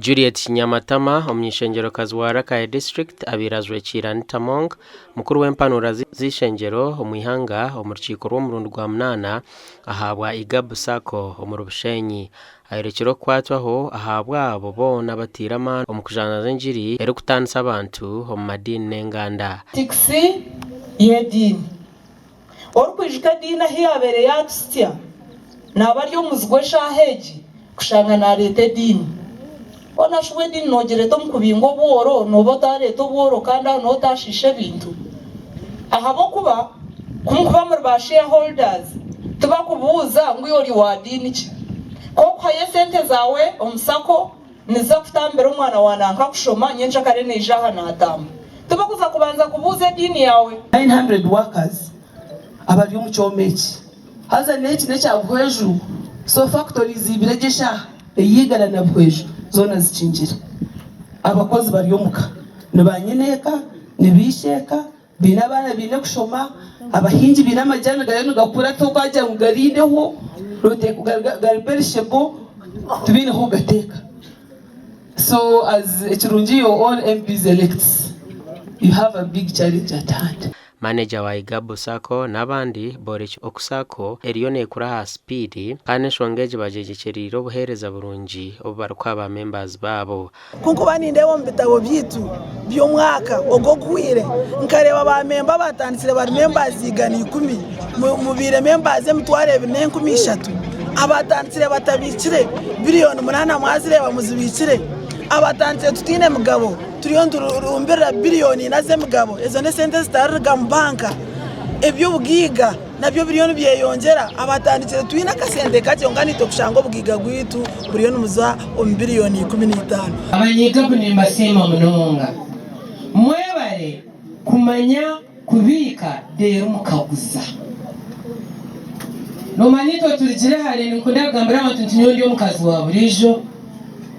Juliet Nyamatama omnyishengero kazwara ka district abirazwe Chirantamong mukuru w'empanura z'ishengero omwihanga omurukiko rw'omurundi gwa munana ahabwa Igabu Sako omurubushenyi aherekero kwatwaho ahabwa abo bona batirama omukujana z'enjiri eri kutanisa abantu omu madini n'enganda tiksi yedini orukwijika dina hiyabere yatusitya nabari omuzigwe shaheji kushanga na leta dini ona shwe dini nogereto mukubingo bworo nobota leta bworo kanda no tashishe bintu ahabo kuba kumukuba muri ba shareholders tubakubuza ngo yori wa dini ki ko kwaye sente zawe omusako niza kutambera umwana wananka kushoma nyenja kare nejaha natamba tubakuza kubanza kubuza dini yawe 900 workers abari umucomeki haza neti necyabweju so factories ibiregesha eyigana na bweju zona zicinjira abakozi bari omuka nibanyineka nibisheka bina bana bine kushoma abahinji bina amajyana gayo gakura to kwajya ngarineho rote kugarberishebo tubineho gateka. So as ekirungi all MPs elects, you have a big challenge at hand. Manager wa Igabu Sako n'abandi Borich Okusako eriyone kuraha speed kandi shongeje bajejekeriro buhereza burungi obarukwa ba members babo kuko banindeho mbitabo byitu byo mwaka ogogwire nkareba ba member batandisire bari members igani 10 mu bire members emtware 13 abatandisire batabikire billion 8 mwazireba muzibikire abatandisire tutine mugabo turiyo ndurumbera billion naze mugabo ezo ne sente zitariga mu banka ebyo bugiga nabyo billion byeyongera abatandikire tuyina kasente kake onganito kushango bugiga gwitu billion muza om billion 15 abanyiga kunimba sima munonga mwebare kumanya kubika dero mukaguza no manito turijire hali nikundagambira abantu ntinyondi omukazi wa burijo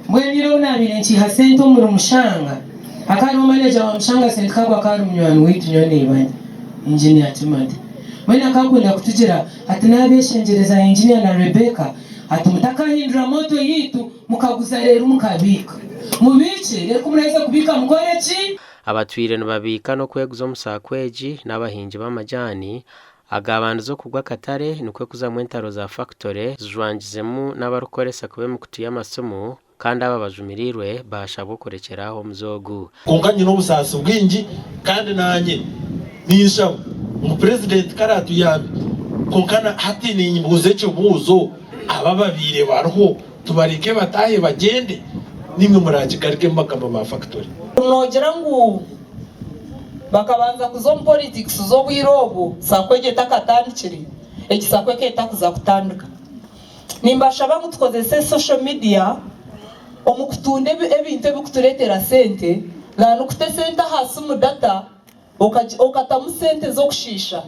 mweniro nabire nchi hasento muri mushanga akari manager wa mshanga sentkagwa kari munywani witu nyone ibanye engineer Timothy mwena kakunda kutugira ati nabeshengereza engineer na Rebecca ati mutakahindura moto yitu mukaguza rero mukabika mubice rero kumureza kubika mukore ki abatwire nababika no kweguza omusakweji n'abahinji b'amajani agabantu zo kugwa katare nikwe kuza mu entaro za factory zujwangizemu n'abarukoresa kube mu kutuya amasomo kandi aba bajumirirwe bashabwo kurekeraho muzogu konkanye n'obusasi bwingi kandi nanye nisha mu president karatu yabe konkana hati ni nyimbuze cyo buzo abababire barho tubarike batahe bagende nimwe murakigarike makamba ma factory nogera ngo bakabanza kuzo politics zo bwirobo sakweje takatandikire ekisakweke takuza kutandika nimbashaba mutukozese social media omukutunde ebintu ebikuturetera sente lano kute sente hasi mu data okatamu sente zo kushisha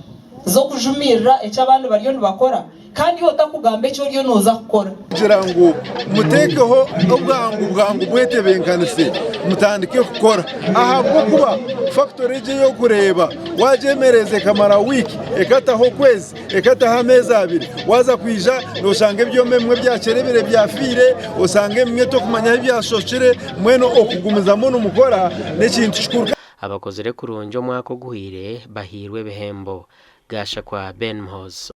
zo kujumirira ekyabandi bariyo nibakora kandi otakugamba ekyo ryo noza kukora kugira ngo mutekeho ubwangu bwetebenkanise mutandike kukora ahabwo kuba factory je yo kureba wajemereze kamara wiki ekataho kwezi ekataha amezi abiri waza kwija noshange byo memwe byacerebere byafire usange mwe to kumanya ibyashokire mweno okugumiza muno mukora n'ekintu kikuru abakozere kurunjo mwako guhire bahirwe behembo gasha kwa Ben Mhoz.